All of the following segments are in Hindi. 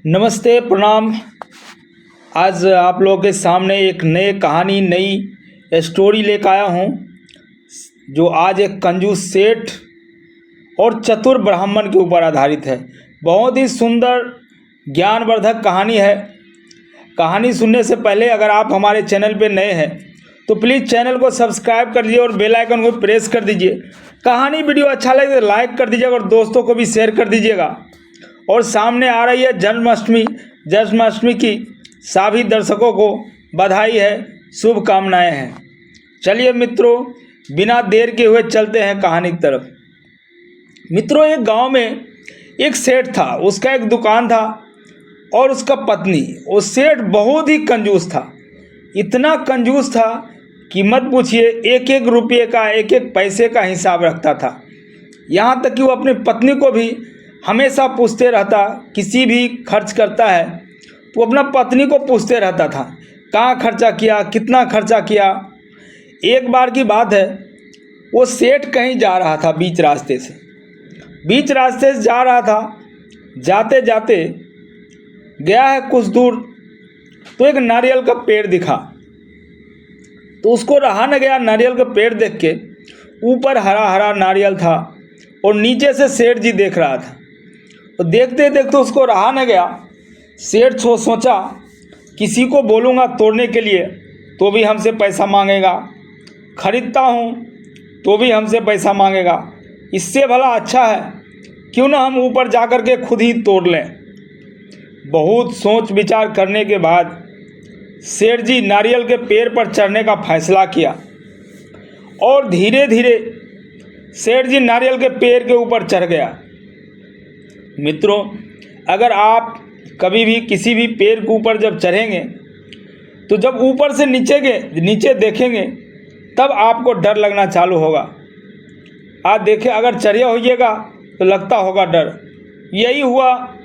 नमस्ते, प्रणाम। आज आप लोगों के सामने एक नई कहानी, नई स्टोरी लेकर आया हूँ, जो आज एक कंजूस सेठ और चतुर ब्राह्मण के ऊपर आधारित है। बहुत ही सुंदर ज्ञानवर्धक कहानी है। कहानी सुनने से पहले अगर आप हमारे चैनल पर नए हैं तो प्लीज़ चैनल को सब्सक्राइब कर दीजिए और बेल आइकन को प्रेस कर दीजिए। कहानी वीडियो अच्छा लगे तो लाइक कर दीजिएगा और दोस्तों को भी शेयर कर दीजिएगा। और सामने आ रही है जन्माष्टमी की सभी दर्शकों को बधाई है, शुभकामनाएं हैं। चलिए मित्रों, बिना देर के हुए चलते हैं कहानी की तरफ। मित्रों, एक गांव में एक सेठ था, उसका एक दुकान था और उसका पत्नी। वो सेठ बहुत ही कंजूस था, इतना कंजूस था कि मत पूछिए। एक एक रुपये का, एक एक पैसे का हिसाब रखता था। यहाँ तक कि वो अपनी पत्नी को भी हमेशा पूछते रहता, किसी भी खर्च करता है तो अपना पत्नी को पूछते रहता था, कहाँ खर्चा किया, कितना खर्चा किया। एक बार की बात है, वो सेठ कहीं जा रहा था, बीच रास्ते से जा रहा था। जाते जाते गया है कुछ दूर तो एक नारियल का पेड़ दिखा, तो उसको रहा न गया। नारियल का पेड़ देख के, ऊपर हरा हरा नारियल था और नीचे से सेठ जी देख रहा था। तो देखते देखते उसको रहा न गया। सेठ सोचा, किसी को बोलूँगा तोड़ने के लिए तो भी हमसे पैसा मांगेगा, खरीदता हूँ तो भी हमसे पैसा मांगेगा। इससे भला अच्छा है क्यों ना हम ऊपर जा कर के खुद ही तोड़ लें। बहुत सोच विचार करने के बाद सेठ जी नारियल के पेड़ पर चढ़ने का फैसला किया और धीरे धीरे सेठ जी नारियल के पेड़ के ऊपर चढ़ गया। मित्रों, अगर आप कभी भी किसी भी पेड़ के ऊपर जब चढ़ेंगे तो जब ऊपर से नीचे देखेंगे तब आपको डर लगना चालू होगा। आप देखें, अगर चढ़े होइएगा तो लगता होगा डर। यही हुआ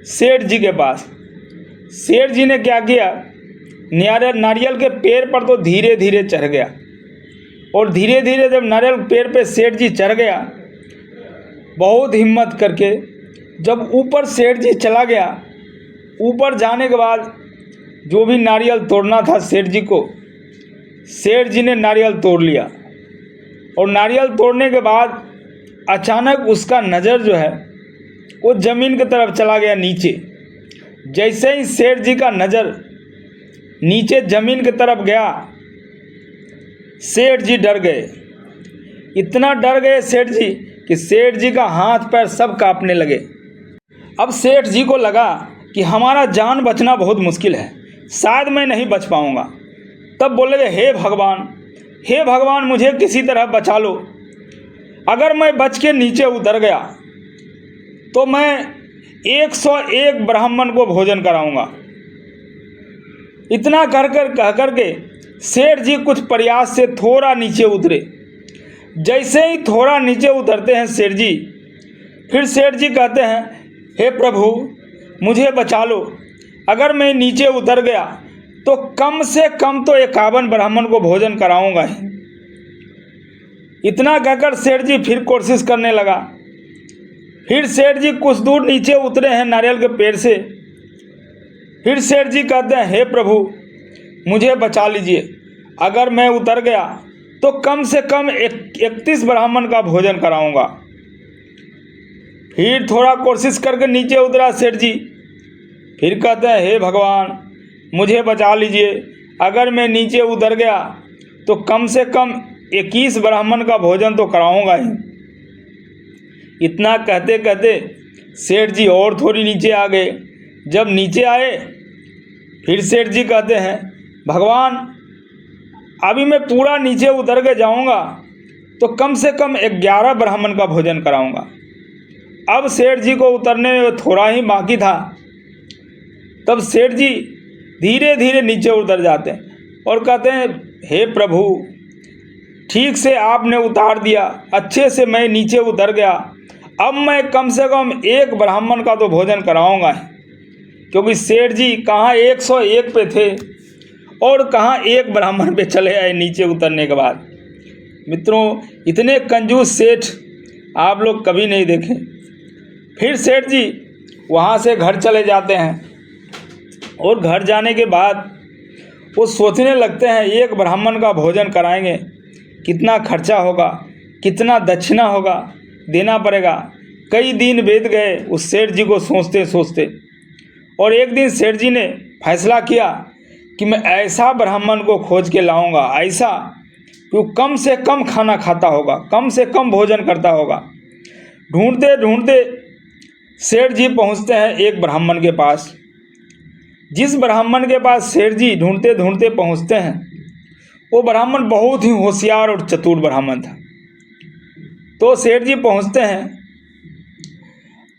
सेठ जी के पास। सेठ जी ने क्या किया, नारियल के पेड़ पर तो धीरे धीरे चढ़ गया और धीरे धीरे जब नारियल पेड़ पे सेठ जी चढ़ गया, बहुत हिम्मत करके जब ऊपर सेठ जी चला गया, ऊपर जाने के बाद जो भी नारियल तोड़ना था सेठ जी को, सेठ जी ने नारियल तोड़ लिया। और नारियल तोड़ने के बाद अचानक उसका नज़र जो है वो ज़मीन की तरफ चला गया, नीचे। जैसे ही सेठ जी का नज़र नीचे ज़मीन की तरफ गया, सेठ जी डर गए। इतना डर गए सेठ जी कि सेठ जी का हाथ पैर सब कांपने लगे। अब सेठ जी को लगा कि हमारा जान बचना बहुत मुश्किल है, शायद मैं नहीं बच पाऊंगा। तब बोले, हे भगवान मुझे किसी तरह बचा लो। अगर मैं बच के नीचे उतर गया तो मैं 101 ब्राह्मण को भोजन कराऊंगा। इतना कह करके सेठ जी कुछ प्रयास से थोड़ा नीचे उतरे। जैसे ही थोड़ा नीचे उतरते हैं सेठ जी, फिर सेठ जी कहते हैं, हे प्रभु मुझे बचा लो। अगर मैं नीचे उतर गया तो कम से कम तो 51 ब्राह्मण को भोजन कराऊंगा ही। इतना कहकर सेठ जी फिर कोशिश करने लगा। फिर सेठ जी कुछ दूर नीचे उतरे हैं नारियल के पेड़ से। फिर सेठ जी कहते हैं, हे प्रभु मुझे बचा लीजिए। अगर मैं उतर गया तो कम से कम 31 ब्राह्मण का भोजन कराऊंगा। फिर थोड़ा कोशिश करके नीचे उतरा सेठ जी। फिर कहते हैं, हे भगवान मुझे बचा लीजिए। अगर मैं नीचे उतर गया तो कम से कम 21 ब्राह्मण का भोजन तो कराऊंगा ही। इतना कहते कहते सेठ जी और थोड़ी नीचे आ गए। जब नीचे आए, फिर सेठ जी कहते हैं, भगवान अभी मैं पूरा नीचे उतर के जाऊंगा तो कम से कम 11 ब्राह्मण का भोजन कराऊंगा। अब सेठ जी को उतरने में थोड़ा ही बाकी था। तब सेठ जी धीरे धीरे नीचे उतर जाते हैं और कहते हैं, हे प्रभु ठीक से आपने उतार दिया, अच्छे से मैं नीचे उतर गया। अब मैं कम से कम 1 ब्राह्मण का तो भोजन कराऊंगा ही। क्योंकि सेठ जी कहाँ 101 पे थे और कहाँ 1 ब्राह्मण पे चले आए नीचे उतरने के बाद। मित्रों, इतने कंजूस सेठ आप लोग कभी नहीं देखे। फिर सेठ जी वहाँ से घर चले जाते हैं और घर जाने के बाद वो सोचने लगते हैं एक ब्राह्मण का भोजन कराएंगे, कितना खर्चा होगा, कितना दक्षिणा होगा, देना पड़ेगा। कई दिन बीत गए उस सेठ जी को सोचते सोचते, और एक दिन सेठ जी ने फैसला किया कि मैं ऐसा ब्राह्मण को खोज के लाऊंगा, ऐसा कि वो कम से कम खाना खाता होगा, कम से कम भोजन करता होगा। ढूंढते ढूंढते सेठ जी पहुंचते हैं एक ब्राह्मण के पास। जिस ब्राह्मण के पास सेठ जी ढूंढते ढूंढते पहुंचते हैं, वो ब्राह्मण बहुत ही होशियार और चतुर ब्राह्मण था। तो सेठ जी पहुंचते हैं,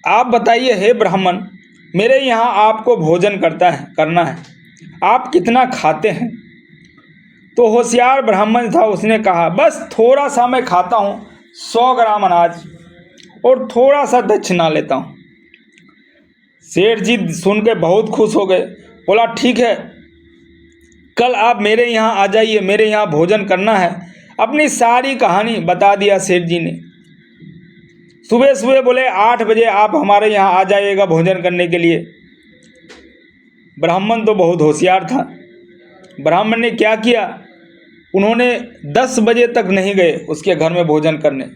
आप बताइए हे ब्राह्मण, मेरे यहाँ आपको भोजन करना है, आप कितना खाते हैं? तो होशियार ब्राह्मण था, उसने कहा बस थोड़ा सा मैं खाता हूँ, 100 ग्राम अनाज और थोड़ा सा दक्षिणा लेता हूँ। सेठ जी सुन के बहुत खुश हो गए, बोला ठीक है, कल आप मेरे यहाँ आ जाइए, मेरे यहाँ भोजन करना है। अपनी सारी कहानी बता दिया सेठ जी ने। सुबह सुबह बोले 8 बजे आप हमारे यहाँ आ जाइएगा भोजन करने के लिए। ब्राह्मण तो बहुत होशियार था। ब्राह्मण ने क्या किया, उन्होंने 10 बजे तक नहीं गए उसके घर में भोजन करने।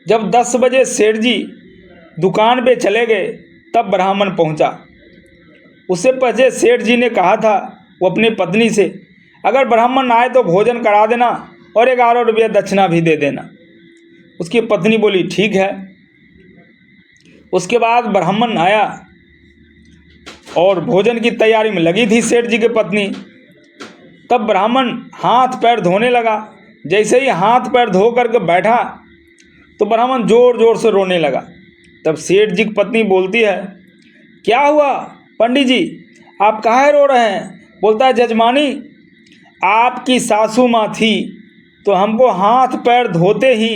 जब 10 बजे सेठ जी दुकान पे चले गए, तब ब्राह्मण पहुंचा। उससे पहले सेठ जी ने कहा था वो अपनी पत्नी से, अगर ब्राह्मण आए तो भोजन करा देना और 11 रुपया दक्षिणा भी दे देना। उसकी पत्नी बोली ठीक है। उसके बाद ब्राह्मण आया और भोजन की तैयारी में लगी थी सेठ जी की पत्नी। तब ब्राह्मण हाथ पैर धोने लगा। जैसे ही हाथ पैर धो करके बैठा तो ब्राह्मण ज़ोर ज़ोर से रोने लगा। तब सेठ जी की पत्नी बोलती है, क्या हुआ पंडित जी, आप काहे रो रहे हैं? बोलता है, जजमानी आपकी सासू माँ थी तो हमको हाथ पैर धोते ही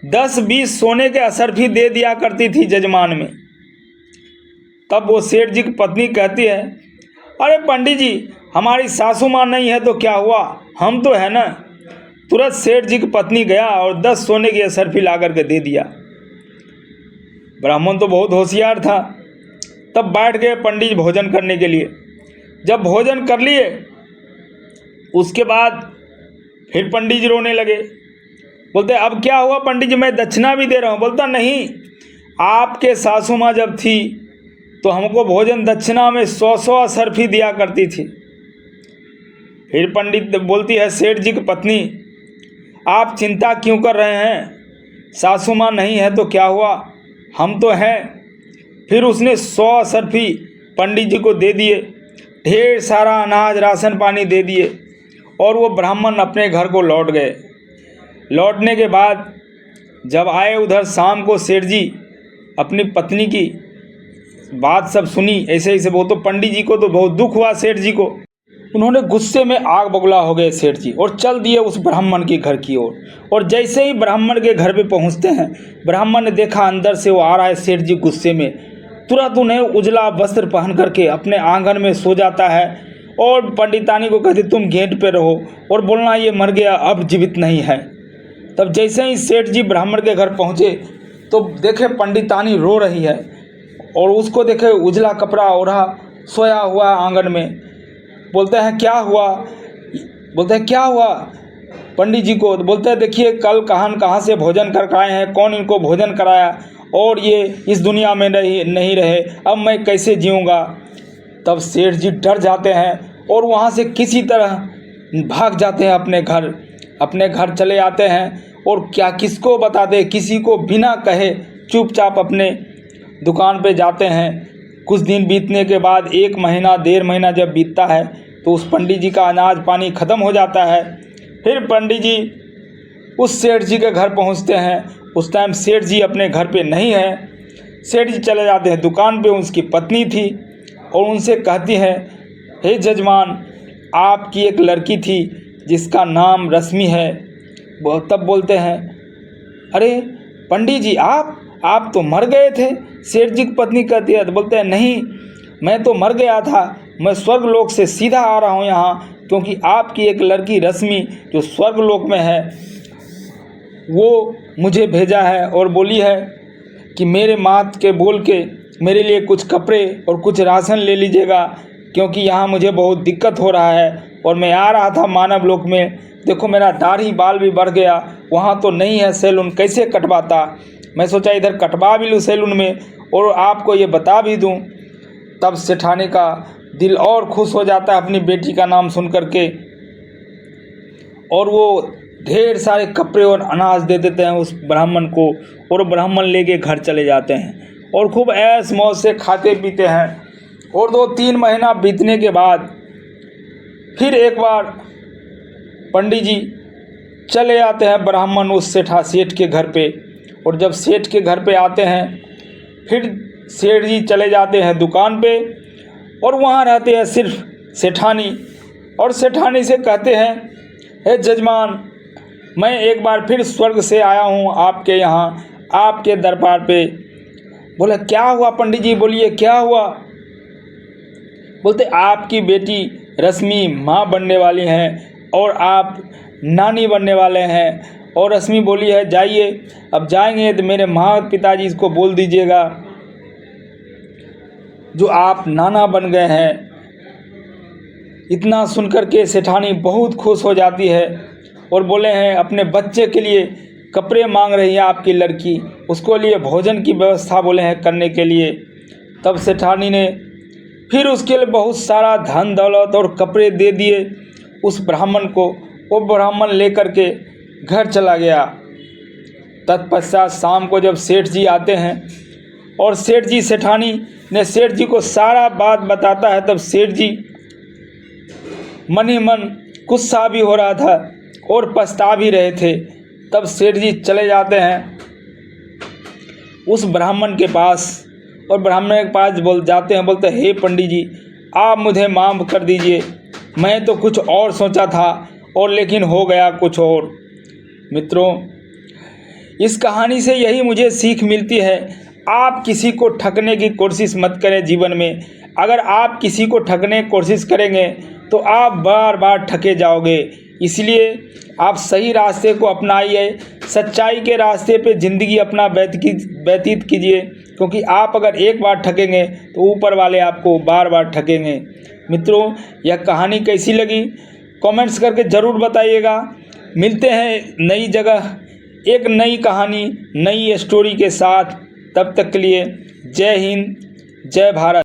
10-20 सोने के असरफी दे दिया करती थी जजमान में। तब वो सेठ जी की पत्नी कहती है, अरे पंडित जी, हमारी सासू माँ नहीं है तो क्या हुआ, हम तो है ना। तुरंत सेठ जी की पत्नी गया और 10 सोने की असरफी ला करके दे दिया। ब्राह्मण तो बहुत होशियार था। तब बैठ गए पंडित जी भोजन करने के लिए। जब भोजन कर लिए उसके बाद फिर पंडित जी रोने लगे। बोलते अब क्या हुआ पंडित जी, मैं दक्षिणा भी दे रहा हूँ। बोलता नहीं, आपके सासू माँ जब थी तो हमको भोजन दक्षिणा में 100 असरफी दिया करती थी। फिर पंडित बोलती है सेठ जी की पत्नी, आप चिंता क्यों कर रहे हैं, सासू माँ नहीं है तो क्या हुआ, हम तो हैं। फिर उसने 100 असरफी पंडित जी को दे दिए, ढेर सारा अनाज राशन पानी दे दिए, और वो ब्राह्मण अपने घर को लौट गए। लौटने के बाद जब आए उधर शाम को, सेठ जी अपनी पत्नी की बात सब सुनी, ऐसे ऐसे वो तो पंडित जी को तो बहुत दुख हुआ। सेठ जी को उन्होंने गुस्से में आग बबूला हो गए सेठ जी, और चल दिए उस ब्राह्मण के घर की ओर। और जैसे ही ब्राह्मण के घर पे पहुंचते हैं, ब्राह्मण ने देखा अंदर से वो आ रहा है सेठ जी गुस्से में। तुरंत उन्हें उजला वस्त्र पहन करके अपने आंगन में सो जाता है और पंडितानी को कहती तुम गेट पे रहो और बोलना ये मर गया, अब जीवित नहीं है। तब जैसे ही सेठ जी ब्राह्मण के घर पहुँचे तो देखे पंडितानी रो रही है, और उसको देखे उजला कपड़ा ओढ़ा सोया हुआ आंगन में। बोलते हैं क्या हुआ, बोलते हैं क्या हुआ पंडित जी को। बोलते हैं देखिए कल कहाँ से भोजन कर आए हैं, कौन इनको भोजन कराया, और ये इस दुनिया में नहीं रहे, अब मैं कैसे जीऊँगा। तब सेठ जी डर जाते हैं और वहाँ से किसी तरह भाग जाते हैं अपने घर चले आते हैं। और क्या किसको बता दे, किसी को बिना कहे चुपचाप अपने दुकान पे जाते हैं। कुछ दिन बीतने के बाद 1 महीना 1.5 महीना जब बीतता है तो उस पंडित जी का अनाज पानी ख़त्म हो जाता है। फिर पंडित जी उस सेठ जी के घर पहुंचते हैं। उस टाइम सेठ जी अपने घर पे नहीं है। सेठ जी चले जाते हैं दुकान पे, उसकी पत्नी थी और उनसे कहती है, हे जजमान, आपकी एक लड़की थी जिसका नाम रश्मि है। वो तब बोलते हैं, अरे पंडित जी आप तो मर गए थे। सेठ जी की पत्नी कहती है, तो बोलते हैं नहीं, मैं तो मर गया था, मैं स्वर्गलोक से सीधा आ रहा हूँ यहाँ, क्योंकि आपकी एक लड़की रश्मि जो स्वर्गलोक में है वो मुझे भेजा है और बोली है कि मेरे मात के बोल के मेरे लिए कुछ कपड़े और कुछ राशन ले लीजिएगा, क्योंकि यहाँ मुझे बहुत दिक्कत हो रहा है। और मैं आ रहा था मानव लोक में, देखो मेरा दाढ़ी बाल भी बढ़ गया, वहाँ तो नहीं है सैलून, कैसे कटवाता। मैं सोचा इधर कटवा भी लूँ सैलून में और आपको ये बता भी दूँ। तब सेठानी का दिल और खुश हो जाता है अपनी बेटी का नाम सुन करके, और वो ढेर सारे कपड़े और अनाज दे देते हैं उस ब्राह्मण को, और ब्राह्मण लेके घर चले जाते हैं और खूब ऐश मौज से खाते पीते हैं। और 2-3 महीना बीतने के बाद फिर एक बार पंडित जी चले आते हैं ब्राह्मण उस सेठ के घर पे। और जब सेठ के घर पे आते हैं, फिर सेठ जी चले जाते हैं दुकान पे, और वहाँ रहते हैं सिर्फ सेठानी। और सेठानी से कहते हैं, हे जजमान, मैं एक बार फिर स्वर्ग से आया हूँ आपके यहाँ, आपके दरबार पे। बोले क्या हुआ पंडित जी, बोलिए क्या हुआ। बोलते आपकी बेटी रश्मि माँ बनने वाली हैं और आप नानी बनने वाले हैं। और रश्मि बोली है जाइए, अब जाएंगे तो मेरे माँ पिताजी को बोल दीजिएगा जो आप नाना बन गए हैं। इतना सुनकर के सेठानी बहुत खुश हो जाती है और बोले हैं अपने बच्चे के लिए कपड़े मांग रही है आपकी लड़की, उसको लिए भोजन की व्यवस्था बोले हैं करने के लिए। तब सेठानी ने फिर उसके लिए बहुत सारा धन दौलत और कपड़े दे दिए उस ब्राह्मण को। वो ब्राह्मण लेकर के घर चला गया। तत्पश्चात शाम को जब सेठ जी आते हैं और सेठानी ने सेठ जी को सारा बात बताता है, तब सेठ जी मन ही मन गुस्सा भी हो रहा था और पछता भी रहे थे। तब सेठ जी चले जाते हैं उस ब्राह्मण के पास, और ब्राह्मण के पास जाते हैं, बोलते हे पंडित जी, आप मुझे माफ़ कर दीजिए, मैं तो कुछ और सोचा था और लेकिन हो गया कुछ और। मित्रों, इस कहानी से यही मुझे सीख मिलती है, आप किसी को ठगने की कोशिश मत करें जीवन में। अगर आप किसी को ठगने की कोशिश करेंगे तो आप बार बार ठगे जाओगे। इसलिए आप सही रास्ते को अपनाइए, सच्चाई के रास्ते पे ज़िंदगी अपना व्यतीत कीजिए, क्योंकि आप अगर एक बार ठगेंगे तो ऊपर वाले आपको बार बार ठगेंगे। मित्रों, यह कहानी कैसी लगी कमेंट्स करके ज़रूर बताइएगा। मिलते हैं नई जगह एक नई कहानी, नई स्टोरी के साथ। तब तक के लिए जय हिंद, जय भारत।